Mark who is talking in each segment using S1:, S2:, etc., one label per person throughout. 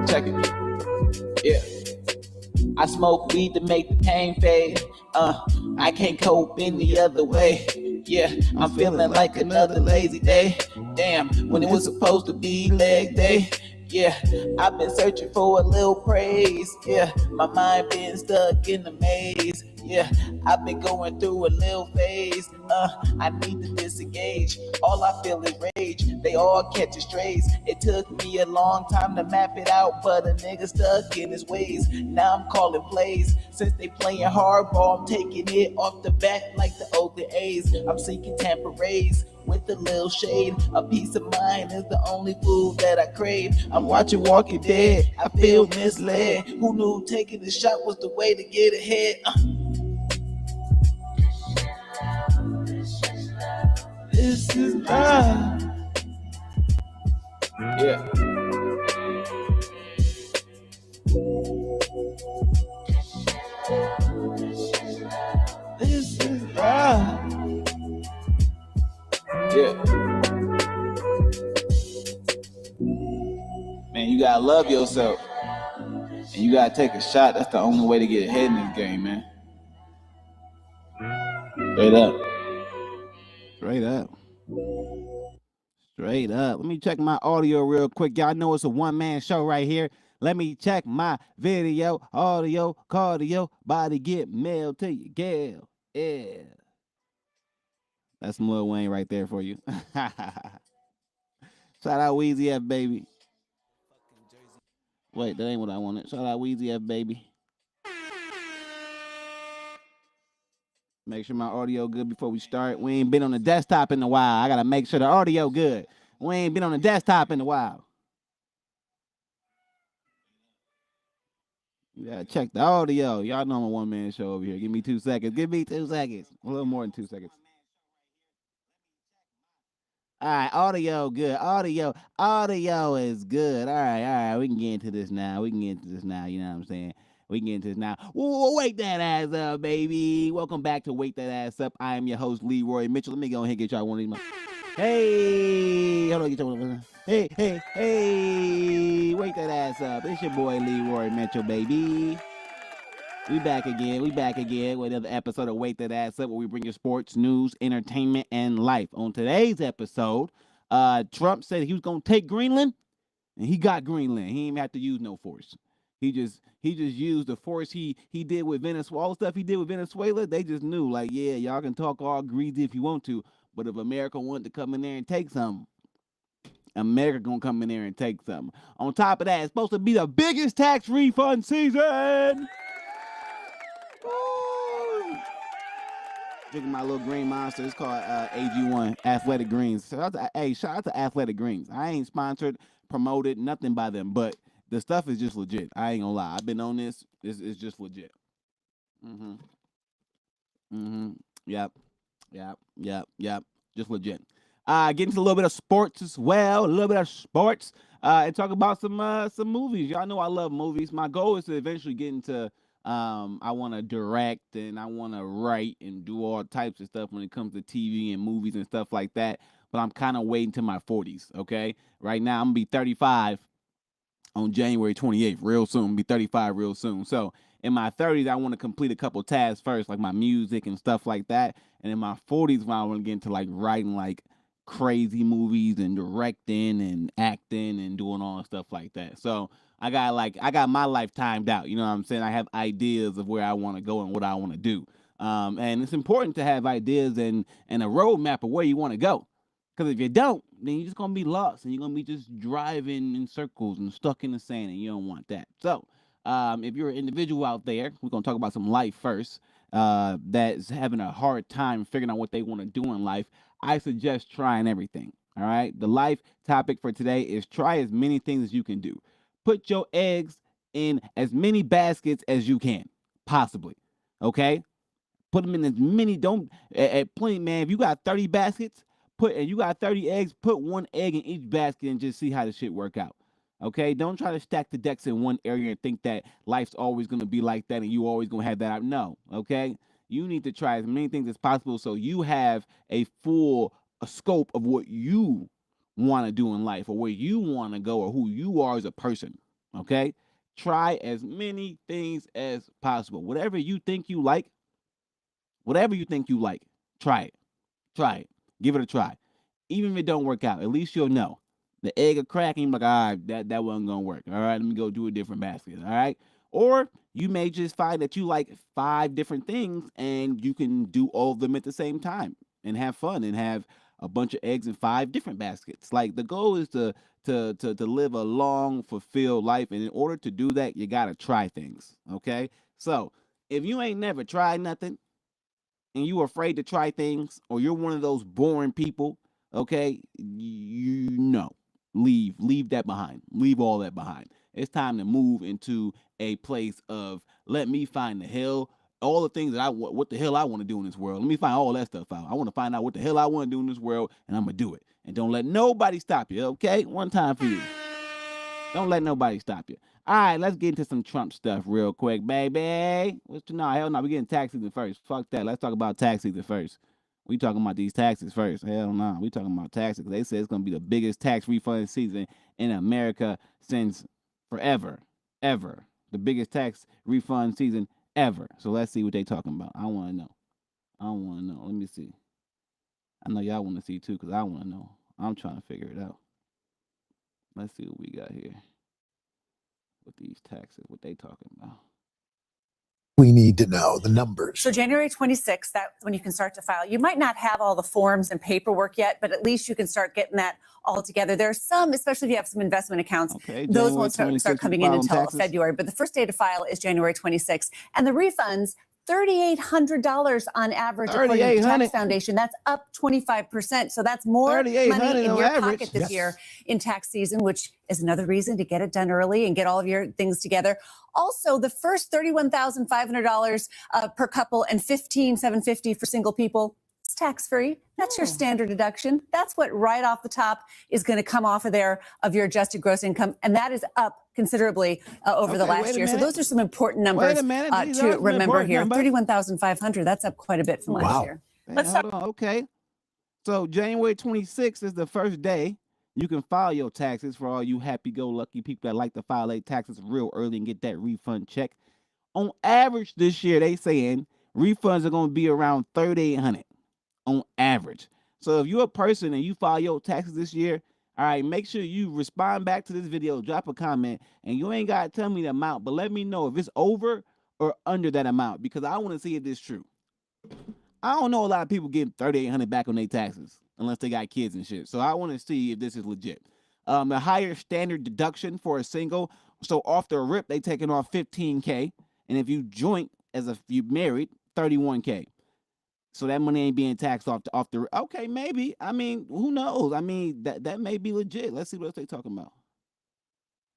S1: Check it. Yeah. I smoke weed to make the pain fade. I can't cope any other way. Yeah, I'm feeling like another lazy day. Damn, when it was supposed to be leg day. Yeah, I've been searching for a little praise. Yeah, my mind been stuck in the maze. Yeah, I've been going through a little phase. I need to disengage. All I feel is rage. They all catch strays. It took me a long time to map it out, but a nigga stuck in his ways. Now I'm calling plays. Since they playing hardball, I'm taking it off the bat like the Oakland A's. I'm seeking Tampa Rays with a little shade. A peace of mind is the only food that I crave. I'm watching Walking Dead. I feel misled. Who knew taking the shot was the way to get ahead? This is love. Yeah. This is love. Yeah. Man, you gotta love yourself. And you gotta take a shot. That's the only way to get ahead in this game, man. Straight up.
S2: Straight up. Straight up. Let me check my audio real quick. Y'all know it's a one-man show right here. Let me check my video, audio, cardio, body get mail to you, gal. Yeah. That's some Lil Wayne right there for you. Shout out Weezy F, baby. Wait, that ain't what I wanted. Shout out Weezy F, baby. Make sure my audio good before we start. We ain't been on the desktop in a while. I gotta make sure the audio good. We ain't been on the desktop in a while. You gotta check the audio. Y'all know I'm a one-man show over here. Give me 2 seconds. Give me 2 seconds. A little more than 2 seconds. All right, audio good. Audio is good. All right. We can get into this now. You know what I'm saying? We can get into this now. Wake that ass up, baby. Welcome back to Wake That Ass Up. I am your host, Leroy Mitchell. Let me go ahead and get y'all one of these. Hey, hold on, get y'all one. Hey. Wake that ass up. It's your boy, Leroy Mitchell, baby. We back again with another episode of Wake That Ass Up, where we bring you sports, news, entertainment, and life. On today's episode, Trump said he was gonna take Greenland, and he got Greenland. He didn't have to use no force. He just used the force he did with Venezuela. All the stuff he did with Venezuela, they just knew, like, yeah, y'all can talk all greasy if you want to, but if America wanted to come in there and take something, America gonna come in there and take something. On top of that, it's supposed to be the biggest tax refund season. Drinking my little green monster. It's called AG1 Athletic Greens. Shout out to Athletic Greens. I ain't sponsored, promoted, nothing by them, but the stuff is just legit. I ain't gonna lie. I've been on this. It's just legit. Yep. Just legit. Get into a little bit of sports as well. And talk about some movies. Y'all know I love movies. My goal is to eventually get into I want to direct and I want to write and do all types of stuff when it comes to TV and movies and stuff like that. But I'm kind of waiting to my 40s. Okay, right now I'm gonna be 35 on January 28th, real soon. I'll be 35 real soon. So in my 30s, I want to complete a couple tasks first, like my music and stuff like that. And in my 40s, when I want to get into like writing like crazy movies and directing and acting and doing all stuff like that. So I got my life timed out. You know what I'm saying? I have ideas of where I want to go and what I want to do. And it's important to have ideas and a roadmap of where you want to go. Because if you don't, then you're just going to be lost and you're going to be just driving in circles and stuck in the sand, and you don't want that. So if you're an individual out there, we're going to talk about some life first, that's having a hard time figuring out what they want to do in life. I suggest trying everything. All right. The life topic for today is try as many things as you can do. Put your eggs in as many baskets as you can, possibly. Okay. Put them in as many. Don't at plenty, man. If you got 30 baskets, you got 30 eggs, put one egg in each basket and just see how the shit work out. Okay, don't try to stack the decks in one area and think that life's always gonna be like that and you always gonna have that. No, okay. You need to try as many things as possible so you have a full scope of what you want to do in life or where you want to go or who you are as a person. Okay? Try as many things as possible. Whatever you think you like, try it. Try it. Give it a try. Even if it don't work out, at least you'll know. The egg will crack and you're like, all right, that wasn't gonna work. All right, let me go do a different basket. All right. Or you may just find that you like 5 different things and you can do all of them at the same time and have fun and have a bunch of eggs in 5 different baskets. Like the goal is to live a long, fulfilled life. And in order to do that, you gotta try things. Okay. So if you ain't never tried nothing, and you afraid to try things, or you're one of those boring people, okay, leave that behind. Leave all that behind. It's time to move into a place of let me find the hell, all the things that I want, what the hell I want to do in this world. Let me find all that stuff out. I want to find out what the hell I want to do in this world, and I'm gonna do it. And don't let nobody stop you, okay? One time for you. Don't let nobody stop you. All right, let's get into some Trump stuff real quick, baby. Hell no, we getting tax season first. Fuck that. Let's talk about tax season first. We talking about these taxes first. Hell no, we talking about taxes. They say it's gonna be the biggest tax refund season in America since forever, ever. The biggest tax refund season ever. So let's see what they talking about. I want to know. Let me see. I know y'all want to see too, cause I want to know. I'm trying to figure it out. Let's see what we got here with these taxes, what they talking about.
S3: We need to know the numbers.
S4: So January 26th, that's when you can start to file. You might not have all the forms and paperwork yet, but at least you can start getting that all together. There are some, especially if you have some investment accounts, those won't start coming in until February. But the first day to file is January 26th. And the refunds, $3,800 on average, according to the Tax Foundation. That's up 25%. So that's more money in your pocket this year in tax season, which is another reason to get it done early and get all of your things together. Also, the first $31,500 per couple and $15,750 for single people. It's tax-free. That's your standard deduction. That's what right off the top is going to come off of there of your adjusted gross income. And that is up considerably over the last year. So those are some important numbers to remember here. 31,500. That's up quite a bit from last year.
S2: Let's talk. Okay. So January 26th is the first day you can file your taxes for all you happy-go-lucky people that like to file their taxes real early and get that refund check. On average this year, they saying refunds are going to be around $3,800 on average. So if you're a person and you file your taxes this year, all right, make sure you respond back to this video, drop a comment, and you ain't got to tell me the amount, but let me know if it's over or under that amount because I want to see if this is true. I don't know a lot of people getting $3,800 back on their taxes unless they got kids and shit. So I want to see if this is legit. The higher standard deduction for a single, so off the rip, they taking off $15K, and if you joint as if you married, $31K. So that money ain't being taxed off the. Okay, maybe. I mean, who knows? I mean, that may be legit. Let's see what else they talking about.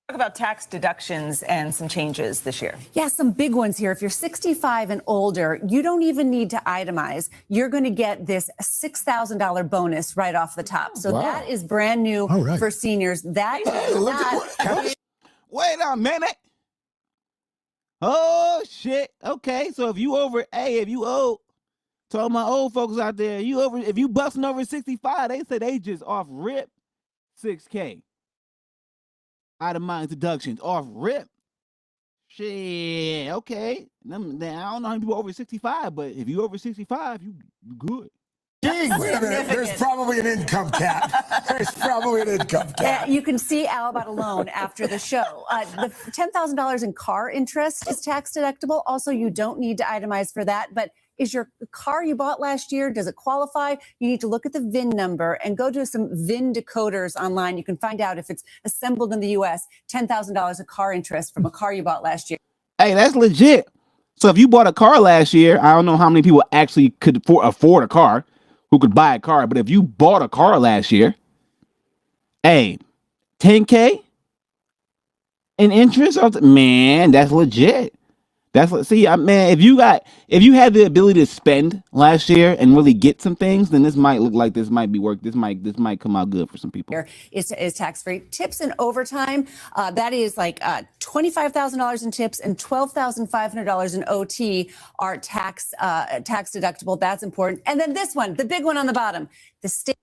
S4: Talk about tax deductions and some changes this year. Yeah, some big ones here. If you're 65 and older, you don't even need to itemize. You're going to get this $6,000 bonus right off the top. So that is brand new for seniors. That is not.
S2: Wait a minute. Oh shit. Okay, so if you old. To all my old folks out there, if you busting over 65, they say they just off rip $6K. Itemized deductions off rip. Shit, okay. Then I don't know how many people over 65, but if you over 65, you good.
S3: Wait a minute. There's probably an income cap.
S4: You can see Al about a loan after the show. The $10,000 in car interest is tax deductible. Also, you don't need to itemize for that, but is your car you bought last year, does it qualify? You need to look at the VIN number and go to some VIN decoders online. You can find out if it's assembled in the U.S., $10,000 of car interest from a car you bought last year.
S2: Hey, that's legit. So if you bought a car last year, I don't know how many people actually could afford a car, who could buy a car, but if you bought a car last year, hey, $10K in interest, man, that's legit. Man, if you had the ability to spend last year and really get some things, then this might look like this might be work. This might come out good for some people.
S4: Is tax free. Tips and overtime, that is like $25,000 in tips and $12,500 in OT are tax deductible. That's important. And then this one, the big one on the bottom, the state.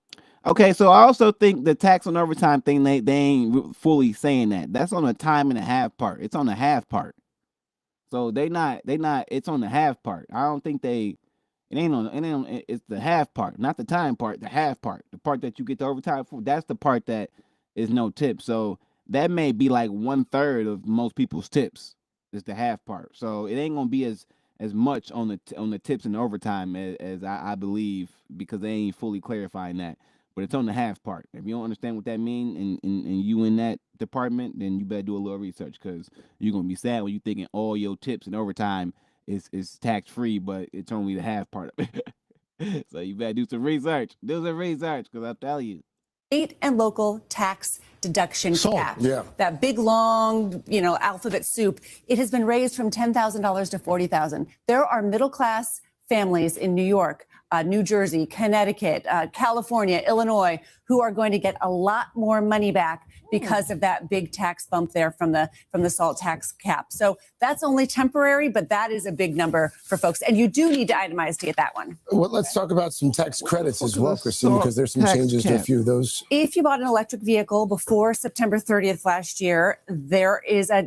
S2: Okay, so I also think the tax on overtime thing, they ain't fully saying that. That's on the time and a half part. It's on the half part. So they not it's on the half part. I don't think it's the half part, not the time part, the half part. The part that you get the overtime for, that's the part that is no tip. So that may be like 1/3 of most people's tips is the half part. So it ain't gonna be as much on the tips and the overtime as I believe, because they ain't fully clarifying that. But it's on the half part. If you don't understand what that means, and you in that department, then you better do a little research, because you're gonna be sad when you thinking all your tips and overtime is tax free, but it's only the half part of it. So you better do some research. Do some research, because I'll tell you.
S4: State and local tax deduction cap.
S3: Yeah.
S4: That big long, alphabet soup. It has been raised from $10,000 to $40,000. There are middle class families in New York, New Jersey, Connecticut, California, Illinois, who are going to get a lot more money back because of that big tax bump there from the SALT tax cap. So that's only temporary, but that is a big number for folks. And you do need to itemize to get that one.
S3: Well, let's talk about some tax credits as well, Christine, because there's some changes to a few of those.
S4: If you bought an electric vehicle before September 30th last year, there is a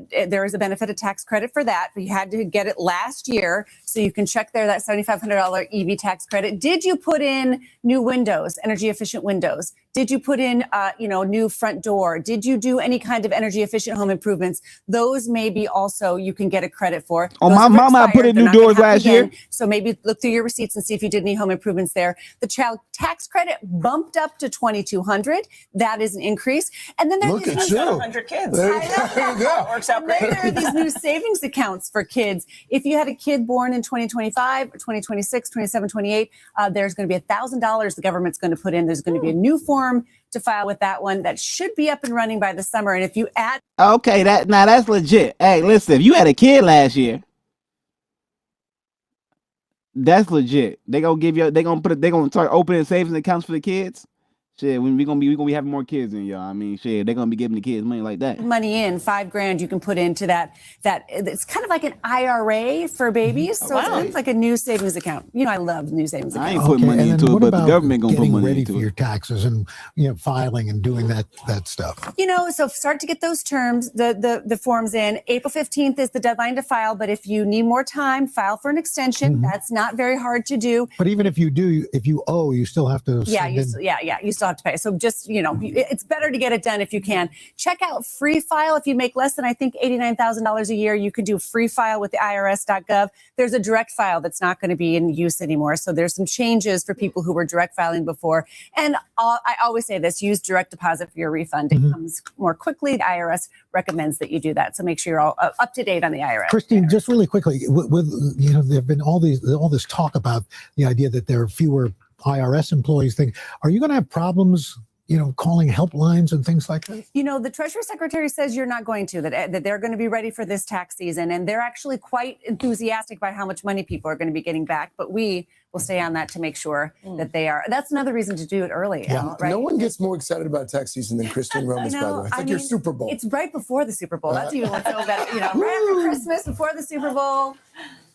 S4: benefit, a tax credit for that. But you had to get it last year, so you can check there that $7,500 EV tax credit. Did you put in new windows, energy efficient windows? Did you put in, new front door? Did you do any kind of energy efficient home improvements? Those maybe also you can get a credit for.
S2: Oh,
S4: Those
S2: my mama put in new doors last year.
S4: So maybe look through your receipts and see if you did any home improvements there. The child tax credit bumped up to $2,200. That is an increase. And then there's
S3: Look at you.
S5: 100 kids.
S3: There you go.
S5: Works out
S4: and then
S5: great.
S4: there are these new savings accounts for kids. If you had a kid born in 2025 or 2026, 27, 28, there's going to be $1,000 the government's going to put in. There's going to be a new form to file with that one that should be up and running by the summer. And if you add,
S2: okay, that's legit. Hey, listen, if you had a kid last year, that's legit. They're gonna start opening savings accounts for the kids. Shit, we're gonna be having more kids in y'all. I mean, shit, they're gonna be giving the kids money like that.
S4: money in $5,000 you can put into that it's kind of like an IRA for babies. So it's like a new savings account. I love new savings accounts.
S2: I ain't putting money into it, but the government gonna put money
S6: ready
S2: into
S6: for
S2: it.
S6: your taxes and filing and doing that stuff.
S4: So start to get those terms, the forms in. April 15th is the deadline to file, but if you need more time, file for an extension. That's not very hard to do.
S6: But even if you owe, you still have to.
S4: You still have to pay. So just, it's better to get it done if you can. Check out Free File. If you make less than, I think, $89,000 a year, you can do Free File with the IRS.gov. There's a direct file that's not going to be in use anymore. So there's some changes for people who were direct filing before. And I always say this, use direct deposit for your refund. It comes more quickly. The IRS recommends that you do that. So make sure you're all up to date on the IRS.
S6: Christine, just really quickly, with there have been all this talk about the idea that there are fewer IRS employees. Are you going to have problems, calling helplines and things like that?
S4: The Treasury Secretary says you're not going to, that they're going to be ready for this tax season. And they're actually quite enthusiastic by how much money people are going to be getting back. But we will stay on that to make sure that they are. That's another reason to do it early.
S3: Yeah.
S4: Right?
S3: No one gets more excited about tax season than Christine Romas, by the way. It's like your Super Bowl.
S4: It's right before the Super Bowl. That's even what's so bad. Right after Christmas, before the Super Bowl.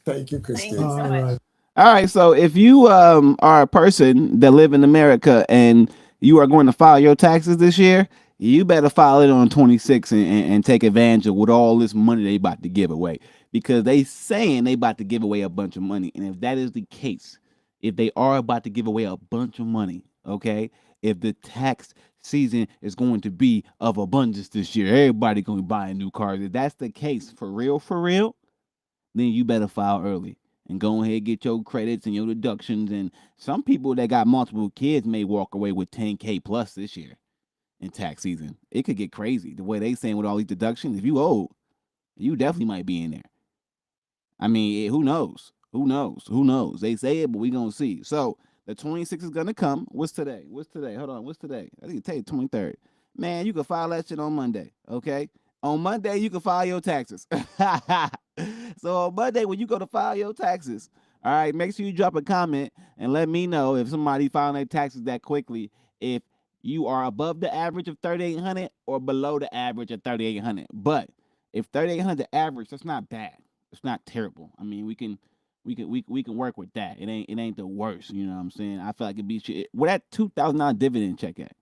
S3: Thank you, Christine.
S5: Thank you so much.
S2: All right, so if you are a person that live in America and you are going to file your taxes this year, you better file it on 26 and take advantage of what all this money they about to give away, because they saying they about to give away a bunch of money. And if that is the case, if they are about to give away a bunch of money, okay, if the tax season is going to be of abundance this year, everybody going to be buying new cars. If that's the case, for real, then you better file early. And go ahead, get your credits and your deductions. And some people that got multiple kids may walk away with $10K plus this year in tax season. It could get crazy. The way they saying with all these deductions, if you owe, you definitely might be in there. I mean, who knows? They say it, but we gonna see. So the 26th is gonna come. What's today? Hold on. What's today? I think it's 23rd. Man, you can file that shit on Monday. Okay. On Monday, you can file your taxes. So on Monday, when you go to file your taxes, all right, make sure you drop a comment and let me know if somebody filing their taxes that quickly, if you are above the average of 3,800 or below the average of 3,800. But if 3,800 average, that's not bad. It's not terrible. I mean, we can We can work with that. It ain't the worst. You know what I'm saying? I feel like it be where that $2,000 dividend check at.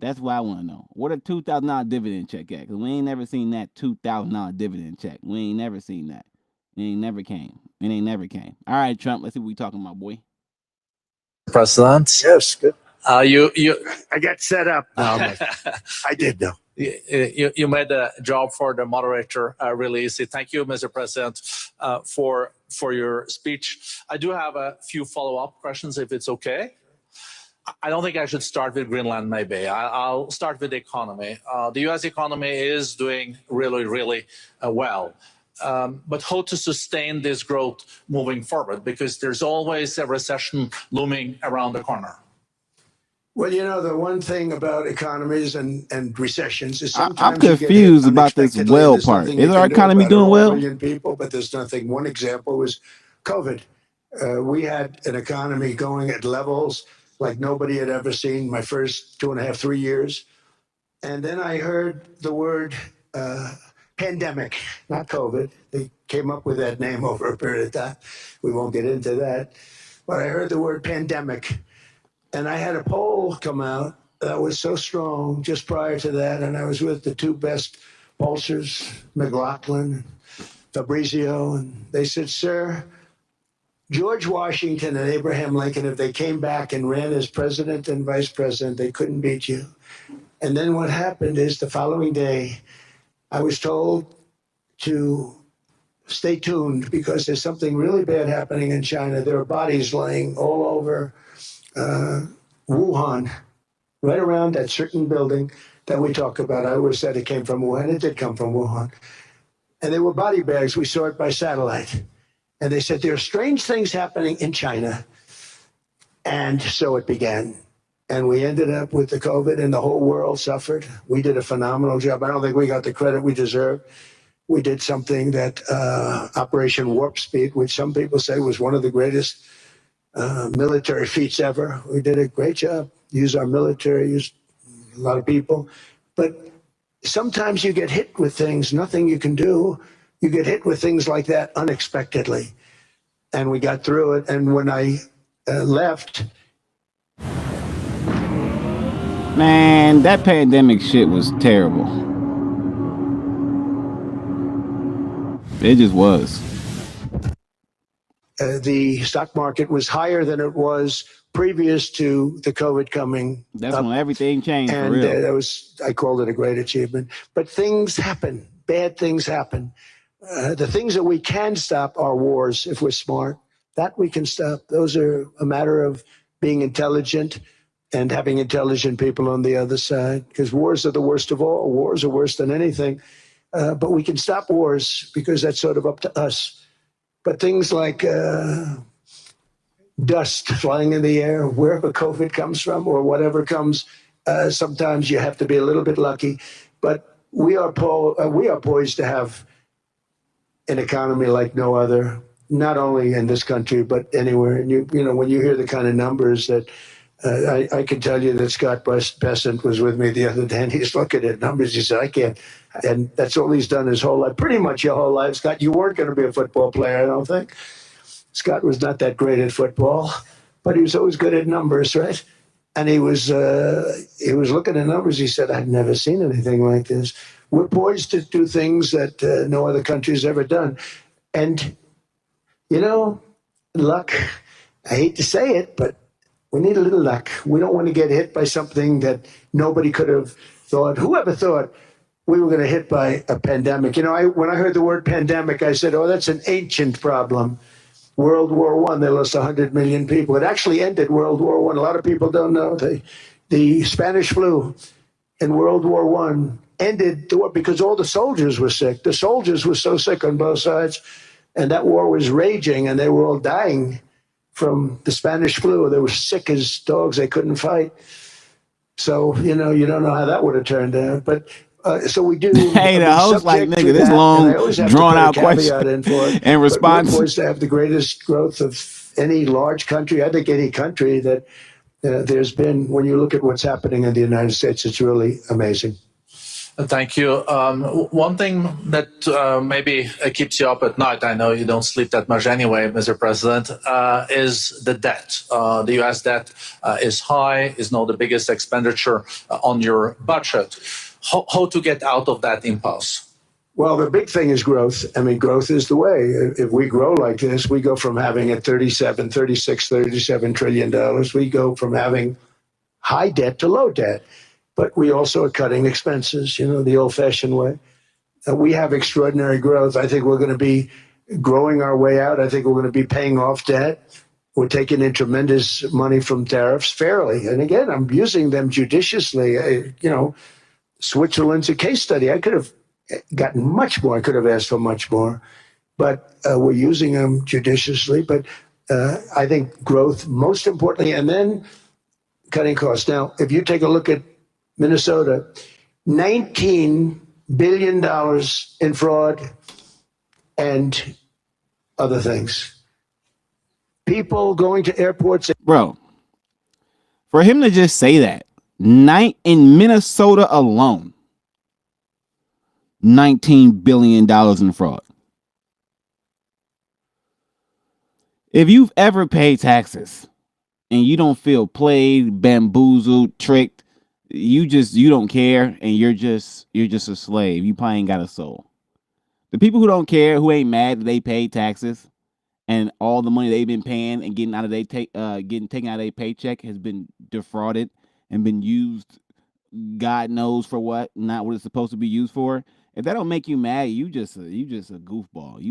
S2: That's what I want to know. What a $2,000 dividend check at? Because we ain't never seen that $2,000 dividend check. We ain't never seen that. It ain't never came. All right, Trump. Let's see what we talking about, boy.
S5: President.
S7: Yes, good.
S5: You
S7: I got set up. No, I did though.
S5: You made the job for the moderator really easy. Thank you, Mr. President, for your speech. I do have a few follow-up questions, if it's okay. I don't think I should start with Greenland, maybe. I'll start with the economy. The U.S. economy is doing really, really well. But how to sustain this growth moving forward? Because there's always a recession looming around the corner.
S7: Well, you know, the one thing about economies and recessions is
S2: I'm
S7: sometimes
S2: confused about this well part. Is our economy doing well?
S7: Million people, but there's nothing. One example was COVID. We had an economy going at levels like nobody had ever seen my first 2.5, 3 years. And then I heard the word pandemic, not COVID. They came up with that name over a period of time. We won't get into that. But I heard the word pandemic. And I had a poll come out that was so strong just prior to that. And I was with the two best pollsters, McLaughlin and Fabrizio. And they said, sir, George Washington and Abraham Lincoln, if they came back and ran as president and vice president, they couldn't beat you. And then what happened is the following day, I was told to stay tuned because there's something really bad happening in China. There are bodies laying all over Wuhan, right around that certain building that we talk about. I always said it came from Wuhan. It did come from Wuhan. And they were body bags. We saw it by satellite. And they said, there are strange things happening in China. And so it began. And we ended up with the COVID and the whole world suffered. We did a phenomenal job. I don't think we got the credit we deserve. We did something that Operation Warp Speed, which some people say was one of the greatest military feats ever. We did a great job. Used our military, used a lot of people. But sometimes you get hit with things, nothing you can do. You get hit with things like that unexpectedly. And we got through it. And when I left.
S2: Man, that pandemic shit was terrible. It just was.
S7: The stock market was higher than it was previous to the COVID coming.
S2: That's when everything changed,
S7: and
S2: for real.
S7: That was, I called it a great achievement. But things happen. Bad things happen. The things that we can stop are wars if we're smart. That we can stop. Those are a matter of being intelligent and having intelligent people on the other side. Because wars are the worst of all. Wars are worse than anything. But we can stop wars because that's sort of up to us. But things like dust flying in the air, wherever COVID comes from or whatever comes, sometimes you have to be a little bit lucky. But we are poised to have an economy like no other, not only in this country, but anywhere. And you know, when you hear the kind of numbers that I can tell you that Scott Bessent was with me the other day, and he's looking at numbers. He said, I can't. And that's all he's done his whole life, pretty much your whole life. Scott, you weren't going to be a football player, I don't think. Scott was not that great at football, but he was always good at numbers, right? And he was looking at numbers. He said, I've never seen anything like this. We're poised to do things that no other country's ever done. And, you know, luck, I hate to say it, but we need a little luck. We don't want to get hit by something that nobody could have thought. Whoever thought we were going to hit by a pandemic? You know, when I heard the word pandemic, I said, oh, that's an ancient problem. World War I, they lost 100 million people. It actually ended World War I. A lot of people don't know. The Spanish flu in World War I ended the war because all the soldiers were sick. The soldiers were so sick on both sides, and that war was raging, and they were all dying from the Spanish flu. They were sick as dogs. They couldn't fight. So, you know, you don't know how that would have turned out. But so we do.
S2: Hey, the host like, nigga, this long, drawn-out question and response.
S7: We're poised to have the greatest growth of any large country. I think any country that there's been. When you look at what's happening in the United States, it's really amazing.
S5: Thank you. One thing that maybe keeps you up at night, I know you don't sleep that much anyway, Mr. President, is the debt. The U.S. debt is high, is now the biggest expenditure on your budget. How to get out of that impasse?
S7: Well, the big thing is growth. I mean, growth is the way. If we grow like this, we go from having at 37 trillion dollars, we go from having high debt to low debt. But we also are cutting expenses, the old-fashioned way. We have extraordinary growth. I think we're going to be growing our way out. I think we're going to be paying off debt. We're taking in tremendous money from tariffs fairly. And again, I'm using them judiciously. Switzerland's a case study. I could have gotten much more. I could have asked for much more. But we're using them judiciously. But I think growth, most importantly, and then cutting costs. Now, if you take a look at Minnesota, $19 billion in fraud and other things. People going to airports.
S2: Bro, for him to just say that, in Minnesota alone, $19 billion in fraud. If you've ever paid taxes and you don't feel played, bamboozled, tricked, you don't care, and you're just a slave. You probably ain't got a soul. The people who don't care, who ain't mad that they paid taxes and all the money they've been paying and getting taken out of their paycheck has been defrauded and been used, God knows for what, not what it's supposed to be used for. If that don't make you mad, you just a goofball.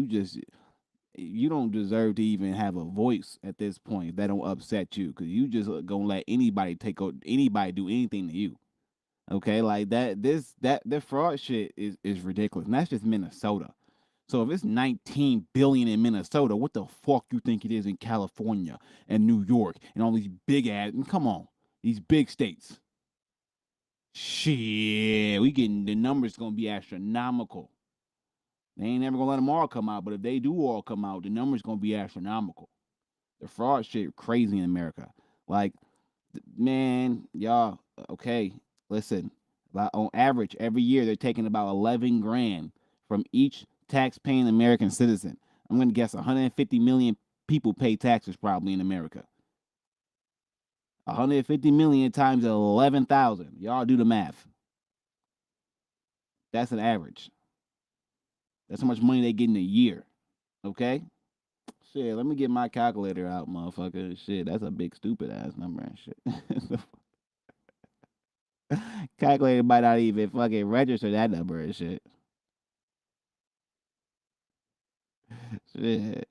S2: You don't deserve to even have a voice at this point if that don't upset you, because you just gonna let anybody do anything to you. Okay, like the fraud shit is ridiculous. And that's just Minnesota. So if it's 19 billion in Minnesota, what the fuck you think it is in California and New York and all these big ass, and come on, these big states. Shit, the numbers gonna be astronomical. They ain't never gonna let them all come out, but if they do all come out, the number's gonna be astronomical. The fraud shit crazy in America. Like, man, y'all, okay, listen. On average, every year they're taking about 11 grand from each tax-paying American citizen. I'm gonna guess 150 million people pay taxes probably in America. 150 million times 11,000. Y'all do the math. That's an average. That's how much money they get in a year. Okay? Shit, let me get my calculator out, motherfucker. Shit, that's a big stupid ass number and shit. Calculator might not even fucking register that number and shit. Shit.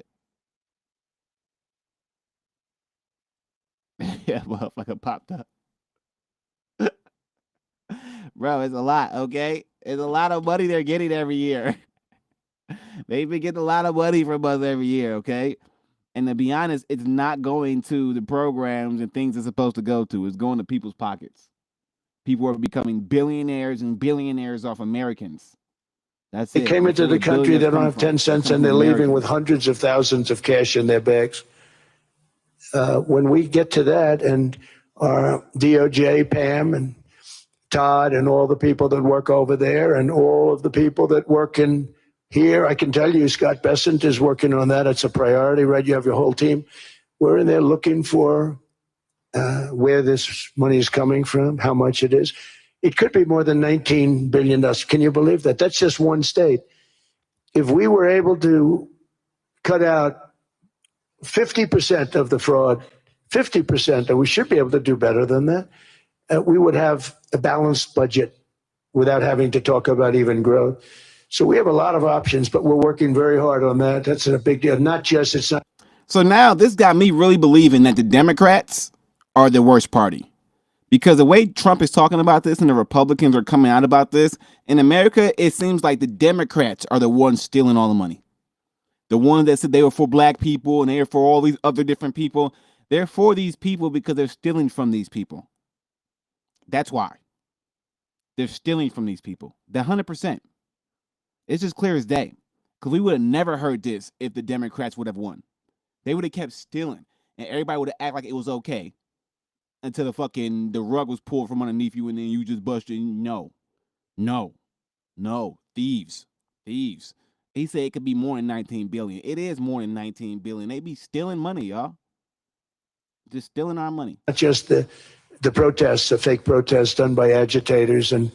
S2: Yeah, motherfucker popped up. Bro, it's a lot, okay? It's a lot of money they're getting every year. They've been getting a lot of money from us every year, okay? And to be honest, it's not going to the programs and things it's supposed to go to. It's going to people's pockets. People are becoming billionaires and billionaires off Americans. That's it.
S7: They came into the country, they don't have 10 cents, and they're leaving with hundreds of thousands of cash in their bags. When we get to that, and our DOJ, Pam, and Todd, and all the people that work over there, and all of the people that work in here, I can tell you, Scott Bessent is working on that. It's a priority, right? You have your whole team. We're in there looking for where this money is coming from, how much it is. It could be more than $19 billion. Can you believe that? That's just one state. If we were able to cut out 50% of the fraud, 50%, and we should be able to do better than that, we would have a balanced budget without having to talk about even growth. So we have a lot of options, but we're working very hard on that. That's a big deal.
S2: So now this got me really believing that the Democrats are the worst party. Because the way Trump is talking about this and the Republicans are coming out about this, in America, it seems like the Democrats are the ones stealing all the money. The ones that said they were for black people and they were for all these other different people. They're for these people because they're stealing from these people. That's why. They're stealing from these people. 100%. It's just clear as day. Because we would have never heard this if the Democrats would have won. They would have kept stealing. And everybody would have acted like it was okay. Until the rug was pulled from underneath you and then you just busted. No. No, thieves. Thieves. He said it could be more than 19 billion. It is more than 19 billion. They be stealing money, y'all. Just stealing our money.
S7: Not just the protests, the fake protests done by agitators and,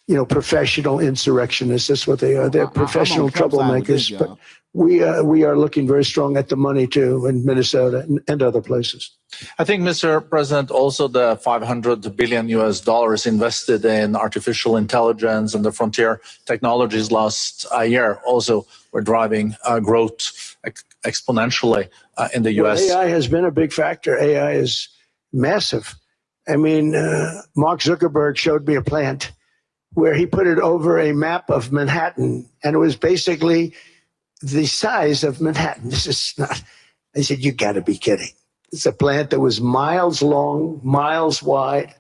S7: you know, professional insurrectionists. That's what they are. They're professional troublemakers. But we are looking very strong at the money too in Minnesota and other places.
S5: I think, Mr. President, also the $500 billion invested in artificial intelligence and the frontier technologies last year also were driving growth exponentially in the U.S.
S7: Well, AI has been a big factor. AI is massive. I mean, Mark Zuckerberg showed me a plant where he put it over a map of Manhattan, and it was basically the size of Manhattan. This is not, I said, you got to be kidding. It's a plant that was miles long, miles wide,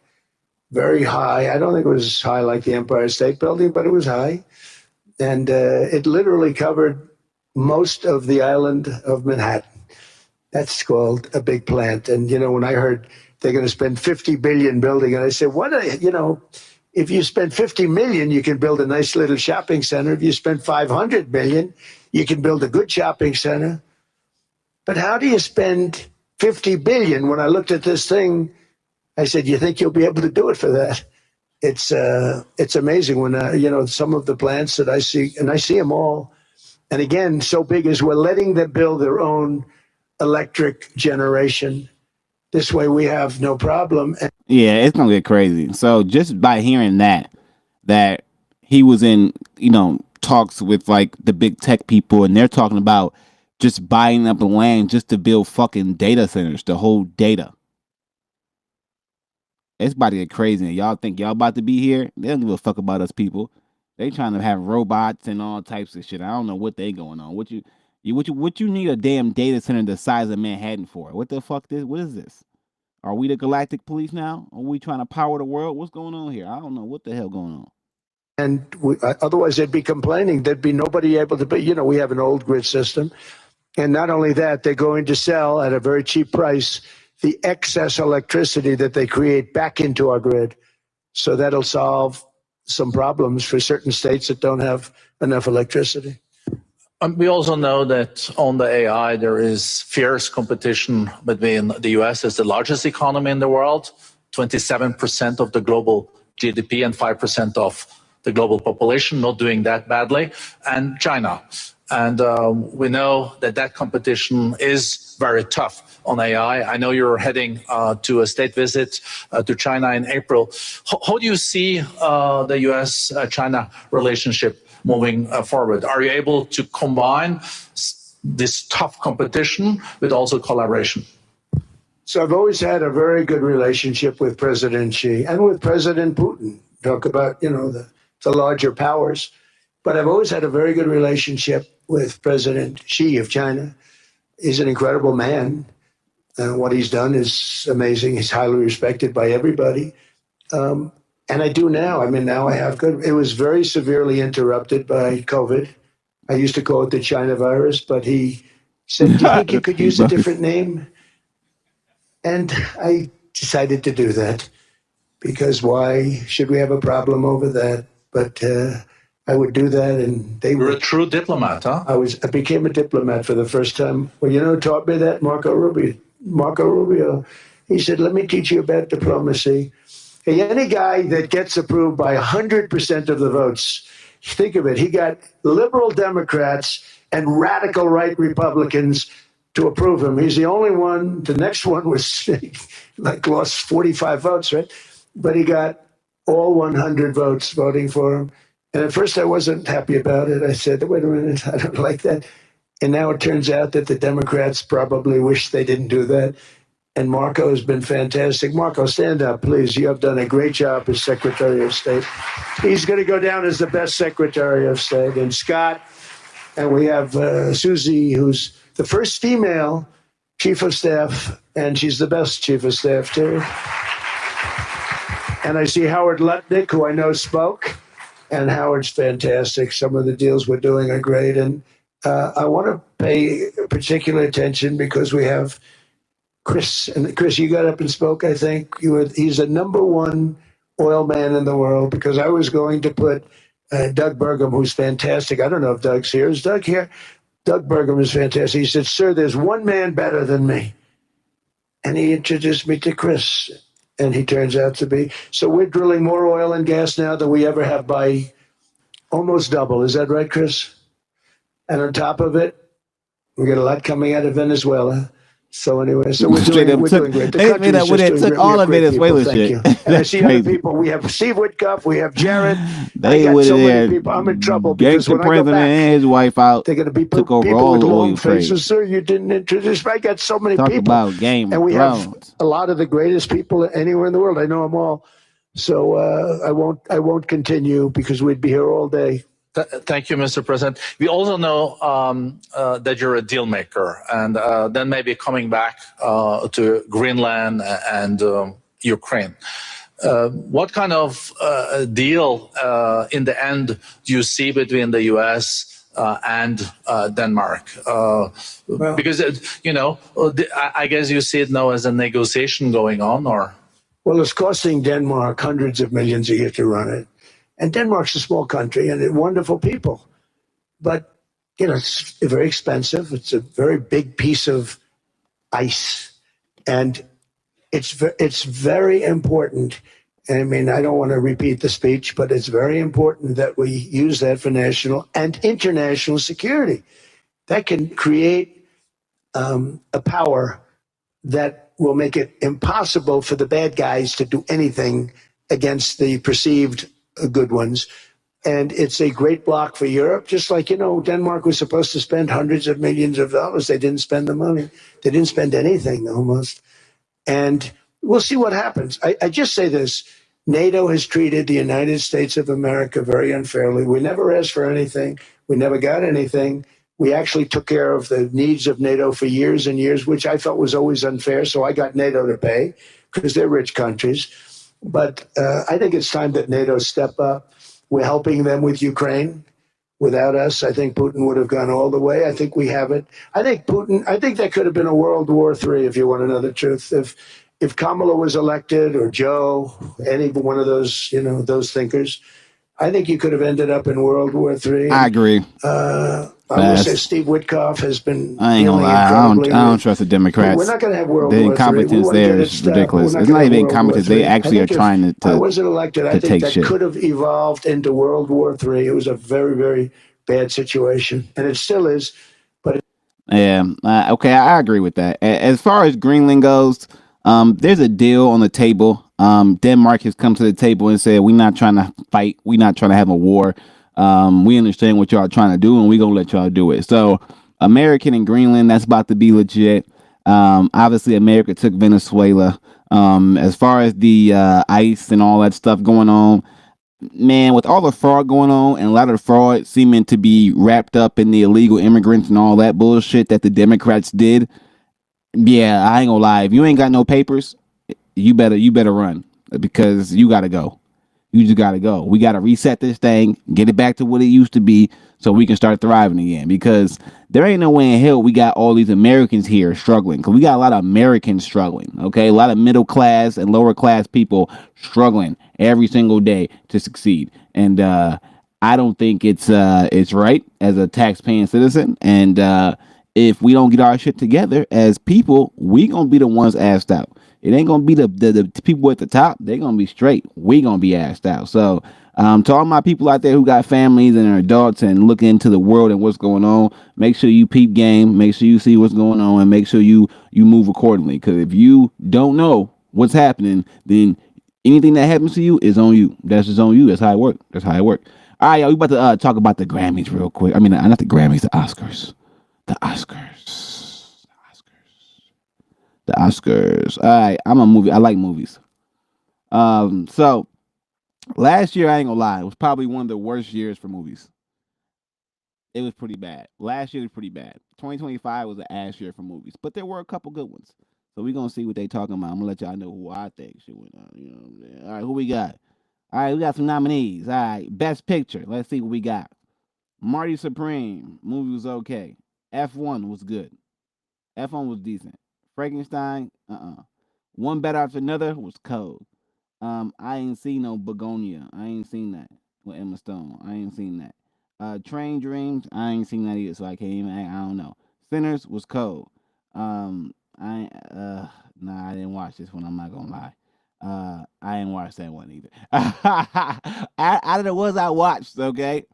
S7: very high. I don't think it was as high like the Empire State Building, but it was high. And it literally covered most of the island of Manhattan. That's called a big plant. And, you know, when I heard they're going to spend $50 billion building, and I said, you know, if you spend $50 million, you can build a nice little shopping center. If you spend $500 million, you can build a good shopping center. But how do you spend $50 billion? When I looked at this thing, I said, you think you'll be able to do it for that? It's amazing when, you know, some of the plants that I see, and I see them all. And again, so big as we're letting them build their own electric generation. This way we have no problem.
S2: Yeah, it's going to get crazy. So just by hearing that he was in, you know, talks with like the big tech people, and they're talking about just buying up the land just to build fucking data centers to hold data. It's about to get crazy. And y'all think y'all about to be here? They don't give a fuck about us people. They trying to have robots and all types of shit. I don't know what they going on. What you need a damn data center the size of Manhattan for? What the fuck what is this? Are we the galactic police now? Are we trying to power the world? What's going on here? I don't know what the hell going on.
S7: And otherwise they'd be complaining. There'd be nobody able to, you know, we have an old grid system. And not only that, they're going to sell at a very cheap price the excess electricity that they create back into our grid. So that'll solve some problems for certain states that don't have enough electricity.
S5: We also know that on the AI, there is fierce competition between the US as the largest economy in the world, 27% of the global GDP and 5% of the global population, not doing that badly, and China. And we know that competition is very tough on AI. I know you're heading to a state visit to China in April. How do you see the US-China relationship moving forward? Are you able to combine this tough competition with also collaboration?
S7: So I've always had a very good relationship with President Xi and with President Putin. Talk about, you know, the larger powers. But I've always had a very good relationship with President Xi of China. He's an incredible man. What he's done is amazing. He's highly respected by everybody. And I do now. I mean, now I have good. It was very severely interrupted by COVID. I used to call it the China virus, but he said, do you think you could use a different name? And I decided to do that because why should we have a problem over that? But I would do that, and they were
S5: a true diplomat, huh?
S7: I became a diplomat for the first time. Well, you know who taught me that? Marco Rubio. He said, let me teach you about diplomacy. Hey, any guy that gets approved by 100% of the votes, think of it, he got liberal Democrats and radical right Republicans to approve him. He's the only one. The next one was like lost 45 votes, right? But he got all 100 votes voting for him. And at first I wasn't happy about it. I said, wait a minute, I don't like that. And now it turns out that the Democrats probably wish they didn't do that. And Marco has been fantastic. Marco, stand up, please. You have done a great job as Secretary of State. He's going to go down as the best Secretary of State. And Scott, and we have Susie, who's the first female Chief of Staff, and she's the best Chief of Staff, too. And I see Howard Lutnick, who I know spoke. And Howard's fantastic. Some of the deals we're doing are great. And I want to pay particular attention because we have Chris. And Chris, you got up and spoke, I think. He's the #1 oil man in the world because I was going to put Doug Burgum, who's fantastic. I don't know if Doug's here. Is Doug here? Doug Burgum is fantastic. He said, "Sir, there's one man better than me." And he introduced me to Chris. And he turns out to be. So we're drilling more oil and gas now than we ever have by almost double. Is that right, Chris? And on top of it, we got a lot coming out of Venezuela. So anyway, so we're doing great. The country is just doing great.
S2: All of Venezuela
S7: shit.
S2: Thank
S7: you. And I
S2: That's
S7: see
S2: crazy.
S7: other people. We have Steve Whitcuff. We have Jared.
S2: They
S7: I got
S2: went
S7: so
S2: in there,
S7: many people. I'm in trouble because
S2: yanked the
S7: when I go
S2: president
S7: back,
S2: and his wife out.
S7: they're going to be
S2: Took over
S7: people
S2: all
S7: with
S2: the
S7: long
S2: oil trade.
S7: faces. Sir, you didn't introduce me. I got so many
S2: Talk
S7: people.
S2: about Game
S7: and
S2: of
S7: we
S2: Thrones.
S7: have a lot of the greatest people anywhere in the world. I know them all. So I won't continue because we'd be here all day.
S5: Thank you, Mr. President. We also know that you're a deal maker, and then maybe coming back to Greenland and Ukraine. What kind of deal in the end do you see between the U.S. And Denmark? Because, I guess you see it now as a negotiation going on, or?
S7: Well, it's costing Denmark hundreds of millions a year to run it. And Denmark's a small country and they're wonderful people. But, it's very expensive. It's a very big piece of ice. And it's very important. I mean, I don't want to repeat the speech, but it's very important that we use that for national and international security. That can create a power that will make it impossible for the bad guys to do anything against the perceived good ones. And it's a great block for Europe, just like, Denmark was supposed to spend hundreds of millions of dollars. They didn't spend the money. They didn't spend anything almost. And we'll see what happens. I just say this. NATO has treated the United States of America very unfairly. We never asked for anything. We never got anything. We actually took care of the needs of NATO for years and years, which I felt was always unfair. So I got NATO to pay because they're rich countries. But I think it's time that NATO step up. We're helping them with Ukraine. Without us, I think Putin would have gone all the way. I think we have it. I think there could have been a World War III, if you want to know the truth. If Kamala was elected or Joe, any one of those, those thinkers, I think you could have ended up in World War III.
S2: I agree.
S7: I will say Steve Whitcoff has been.
S2: I ain't gonna lie. I don't trust the Democrats.
S7: We're not going to have World
S2: the
S7: War III.
S2: incompetence there is ridiculous. It's not even incompetence. They actually are trying to.
S7: I wasn't elected. I think that could have evolved into World War III. It was a very, very bad situation, and it still is. But
S2: yeah, okay, I agree with that. As far as Greenland goes, there's a deal on the table. Denmark has come to the table and said, we're not trying to fight. We're not trying to have a war. We understand what y'all are trying to do, and we're going to let y'all do it. So American and Greenland, that's about to be legit. Obviously, America took Venezuela. As far as the ICE and all that stuff going on, man, with all the fraud going on and a lot of the fraud seeming to be wrapped up in the illegal immigrants and all that bullshit that the Democrats did, yeah, I ain't gonna lie. If you ain't got no papers, you better run because you gotta go. You just gotta go. We gotta reset this thing, get it back to what it used to be, so we can start thriving again. Because there ain't no way in hell we got all these Americans here struggling. Because we got a lot of Americans struggling. Okay, a lot of middle class and lower class people struggling every single day to succeed. And I don't think it's right as a tax-paying citizen. And if we don't get our shit together as people, we gonna be the ones asked out. It ain't gonna be the people at the top. They're gonna be straight. We gonna be asked out. So to all my people out there who got families and are adults and look into the world and what's going on, make sure you peep game, make sure you see what's going on, and make sure you move accordingly. Because if you don't know what's happening, then anything that happens to you is on you. That's just on you. That's how it works. All right, y'all, we about to talk about the Grammys real quick. I mean, not the Grammys, the Oscars. The Oscars. All right, I'm a movie. I like movies. So last year, I ain't gonna lie, it was probably one of the worst years for movies. It was pretty bad. Last year was pretty bad. 2025 was an ass year for movies, but there were a couple good ones. So we're gonna see what they talking about. I'm gonna let y'all know who I think should win. You know what I'm saying? All right, who we got? All right, we got some nominees. All right, Best Picture. Let's see what we got. Marty Supreme. Movie was okay. F1 was good. F1 was decent. Frankenstein, One Better After Another was cold. I ain't seen no Begonia. I ain't seen that. with Emma Stone. I ain't seen that. Train Dreams, I ain't seen that either, so I can't even. I don't know. Sinners was cold. I nah, I didn't watch this one. I'm not gonna lie. I didn't watch that one either. Out of the ones I watched, okay.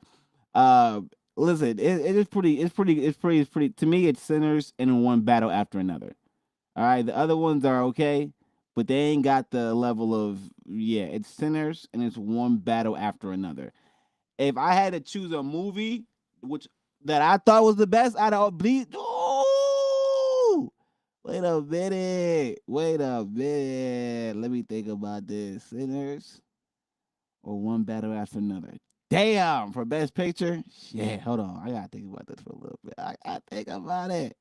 S2: Uh, Listen, it is pretty. It's pretty. To me, it's Sinners and One Battle After Another. All right, the other ones are okay, but they ain't got the level of yeah. It's Sinners and it's One Battle After Another. If I had to choose a movie, which that I thought was the best out of all these, ooh, wait a minute, let me think about this. Sinners or One Battle After Another. Damn, for Best Picture, yeah. Hold on, I gotta think about this for a little bit. I gotta think about it.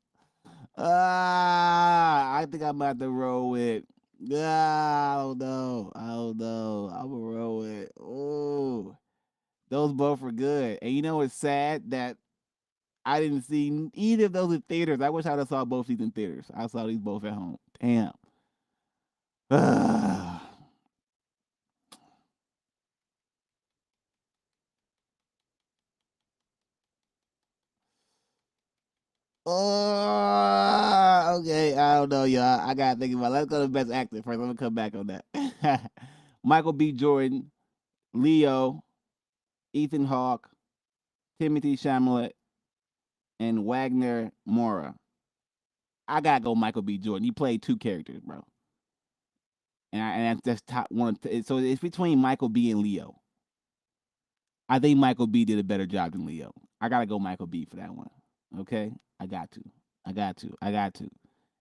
S2: I think I'm about to roll with. I don't know. I'm gonna roll with. Oh, those both were good. And you know it's sad that I didn't see either of those in theaters. I wish I'd have saw both these in theaters. I saw these both at home. Damn. Okay. I don't know, y'all. I gotta think about it. Let's go to Best Actor first. I'm gonna come back on that. Michael B. Jordan, Leo, Ethan Hawke, Timothy Chalamet, and Wagner Mora. I gotta go Michael B. Jordan. He played two characters, bro. And that's top one. So it's between Michael B. and Leo. I think Michael B. did a better job than Leo. I gotta go Michael B. for that one. Okay, I got to.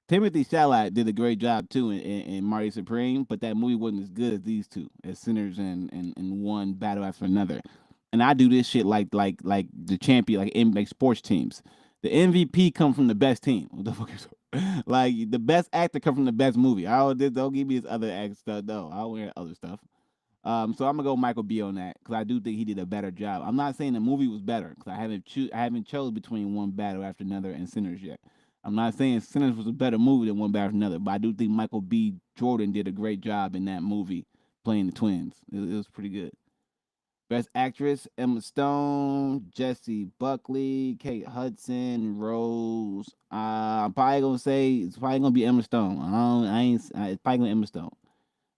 S2: Timothy Chalamet did a great job too in Marty Supreme, but that movie wasn't as good as these two, as Sinners and One Battle After Another. And I do this shit like the champion, like sports teams. The MVP come from the best team. What the fuck is like the best actor come from the best movie? Don't give me this other act stuff. No, I want other stuff. So I'm gonna go Michael B on that because I do think he did a better job. I'm not saying the movie was better because I haven't chose between One Battle After Another and Sinners yet. I'm not saying Sinners was a better movie than One Battle After Another, but I do think Michael B. Jordan did a great job in that movie playing the twins. It was pretty good. Best Actress: Emma Stone, Jessie Buckley, Kate Hudson, Rose. I'm probably gonna say it's probably gonna be Emma Stone. It's probably gonna be Emma Stone.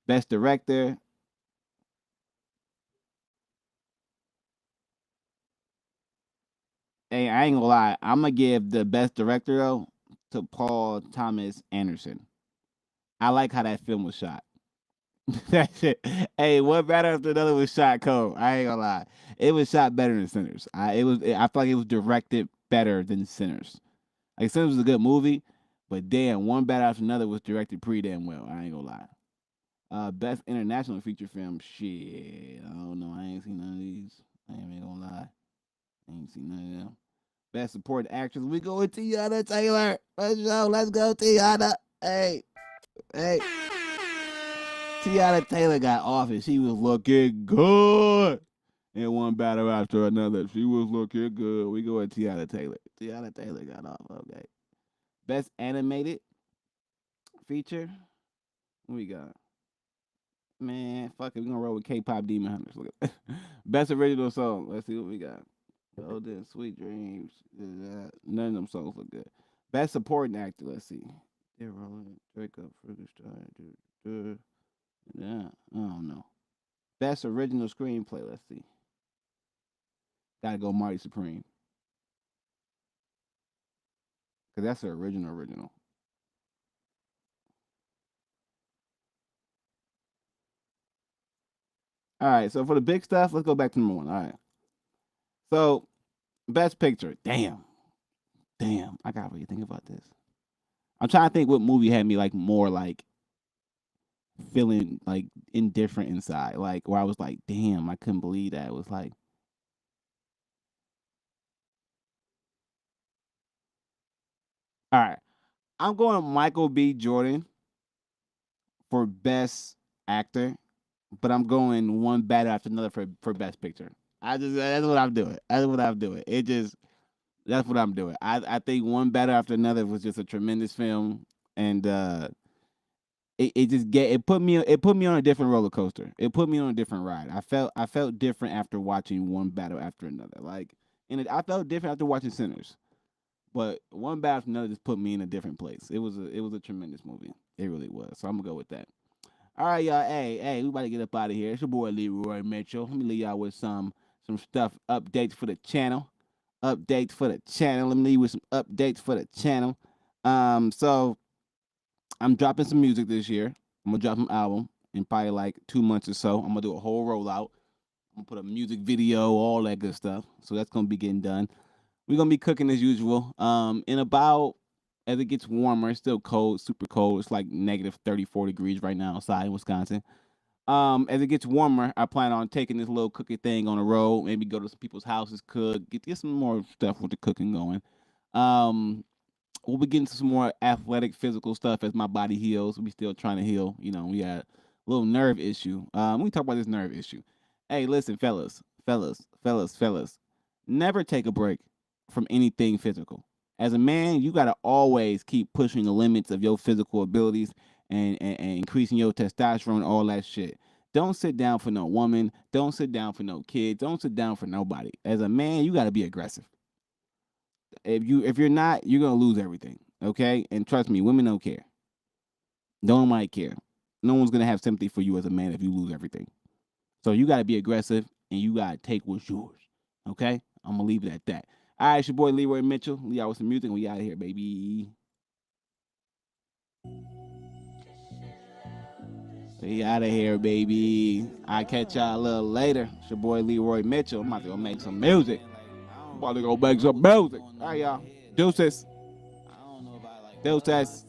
S2: Best Director: Hey, I ain't gonna lie. I'm gonna give the best director though to Paul Thomas Anderson. I like how that film was shot. That shit. Hey, One Battle After Another was shot cold. I ain't gonna lie. It was shot better than Sinners. I feel like it was directed better than Sinners. Like Sinners was a good movie, but damn, One Battle After Another was directed pretty damn well. I ain't gonna lie. Best international feature film. Shit, I don't know. I ain't seen none of these. I ain't gonna lie. I ain't seen none of them. Best supporting actress. We go with Tiana Taylor. Let's go, Tiana. Hey. Tiana Taylor got off and she was looking good. In One Battle After Another. She was looking good. We go with Tiana Taylor. Tiana Taylor got off. Okay. Best animated feature. What we got? Man, fuck it. We gonna roll with K-pop Demon Hunters. Look at Best original song. Let's see what we got. Golden Sweet Dreams. None of them songs look good. Best supporting actor. Let's see. They're rolling. Draco, Frankenstein. Yeah, I don't know. Best original screenplay. Let's see. Gotta go Marty Supreme. Cause that's the original. All right, so for the big stuff, let's go back to number one. All right. So, best picture. Damn. I gotta really think about this. I'm trying to think what movie had me like more like feeling like indifferent inside, like where I was like, damn, I couldn't believe that. It was like, all right, I'm going Michael B. Jordan for best actor, but I'm going One Battle After Another for best picture. That's what I'm doing. That's what I'm doing. I think One Battle After Another was just a tremendous film, and it put me on a different roller coaster. It put me on a different ride. I felt different after watching one battle after another. Like, and I felt different after watching Sinners. But one battle after another just put me in a different place. It was a tremendous movie. It really was. So I'm gonna go with that. All right, y'all. Hey, we about to get up out of here. It's your boy Leroy Mitchell. Let me leave y'all with some stuff, updates for the channel. Let me leave you with some updates for the channel. So I'm dropping some music this year. I'm gonna drop an album in probably like 2 months or so. I'm gonna do a whole rollout. I'm gonna put a music video, all that good stuff. So that's gonna be getting done. We're gonna be cooking as usual. In about, as it gets warmer, it's still cold, super cold. It's like negative 34 degrees right now outside in Wisconsin. As it gets warmer, I plan on taking this little cooking thing on the road. Maybe go to some people's houses, cook, get some more stuff with the cooking going. We'll be getting to some more athletic, physical stuff as my body heals. We still trying to heal. You know, we got a little nerve issue. We talk about this nerve issue. Hey, listen, fellas. Never take a break from anything physical. As a man, you got to always keep pushing the limits of your physical abilities and increasing your testosterone, all that shit. Don't sit down for no woman. Don't sit down for no kids. Don't sit down for nobody. As a man, you got to be aggressive. If you're not, you're gonna lose everything. Okay, and trust me, women don't care. Nobody care. No one's gonna have sympathy for you as a man if you lose everything. So you gotta be aggressive and you gotta take what's yours. Okay, I'm gonna leave it at that. All right, it's your boy Leroy Mitchell. We out with some music. We out of here, baby. We out of here, baby. I catch y'all a little later. It's your boy Leroy Mitchell. I'm about to go make some music. All right, y'all. Deuces. Deuces.